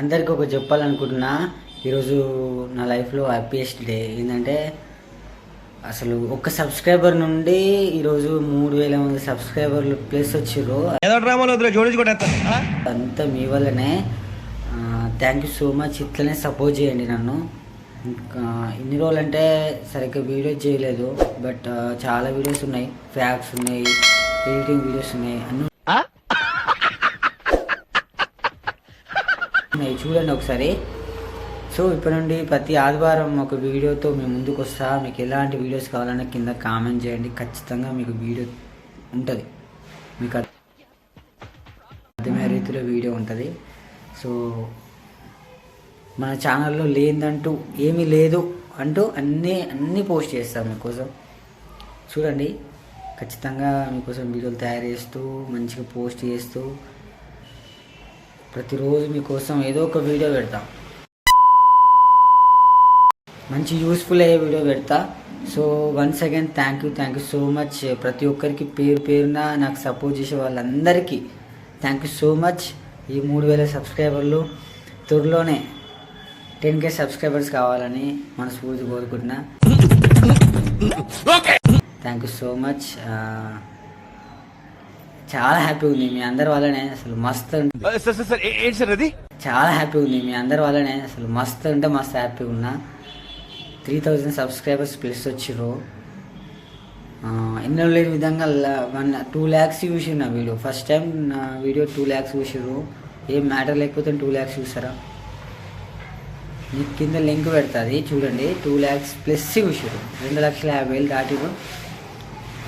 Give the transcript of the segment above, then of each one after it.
అందరికీ ఒక చెప్పాలనుకుంటున్నా. ఈరోజు నా లైఫ్లో హ్యాపీయెస్ట్ డే ఏంటంటే, అసలు ఒక్క సబ్స్క్రైబర్ నుండి ఈరోజు 3000 మంది సబ్స్క్రైబర్లు ప్లస్ వచ్చిర్రు. అంతా మీ వల్లనే. Thank you so much. ఇట్లనే సపోర్ట్ చేయండి నన్ను. ఇన్ని రోజులు అంటే సరిగ్గా వీడియోస్ చేయలేదు, బట్ చాలా వీడియోస్ ఉన్నాయి, ఫ్యాక్ట్స్ ఉన్నాయి, ఎడిటింగ్ వీడియోస్ ఉన్నాయి, అన్నీ ఉన్నాయి. చూడండి ఒకసారి. సో ఇప్పటి నుండి ప్రతి ఆదివారం ఒక వీడియోతో మేము ముందుకు వస్తా. మీకు ఎలాంటి వీడియోస్ కావాలన్నా కింద కామెంట్ చేయండి. ఖచ్చితంగా మీకు వీడియో ఉంటుంది, మీకు అర్థమయ్యే రీతిలో వీడియో ఉంటుంది. సో మన ఛానల్లో లేదంటూ ఏమీ లేదు అంటూ అన్నీ పోస్ట్ చేస్తాం మీకోసం. చూడండి, ఖచ్చితంగా మీకోసం వీడియోలు తయారు చేస్తూ మంచిగా పోస్ట్ చేస్తూ ప్రతిరోజు మీకోసం ఏదో ఒక వీడియో పెడతాం, మంచి యూస్ఫుల్ అయ్యే వీడియో పెడతా. So once again thank you so much. ప్రతి ఒక్కరికి పేరున నాకు సపోర్ట్ చేసే వాళ్ళందరికీ థ్యాంక్ యూ సో మచ్. ఈ 3000 సబ్స్క్రైబర్లు త్వరలోనే 10K సబ్స్క్రైబర్స్ కావాలని మనస్ఫూర్తి కోరుకుంటున్నా. Thank you so much. చాలా హ్యాపీ ఉంది మీ అందరి వల్లనే. అసలు మస్తు చాలా హ్యాపీ ఉంది మీ అందరి వల్లనే. అసలు మస్తు అంటే మస్తు హ్యాపీ ఉన్నా. 3000 సబ్స్క్రైబర్స్ ప్లస్ వచ్చిర్రు. ఎన్నో లేని విధంగా 2 lakhs చూసిర్రు నా వీడియో. ఫస్ట్ టైం నా వీడియో 2 lakhs చూసిర్రు. ఏం మ్యాటర్ లేకపోతే 2 lakhs చూసారా? మీకు కింద లింక్ పెడుతుంది చూడండి. 2 lakhs ప్లస్ చూసిర్రు. 2,50,000 దాటిరు.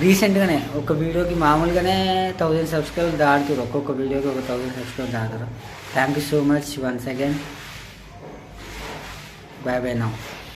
రీసెంట్గానే ఒక వీడియోకి మామూలుగానే 1000 సబ్స్క్రైబర్స్ దాటుతారు. ఒక్కొక్క వీడియోకి ఒక 1000 సబ్స్క్రైబర్స్ దాటుతారు. Thank you so much once again. Bye bye now.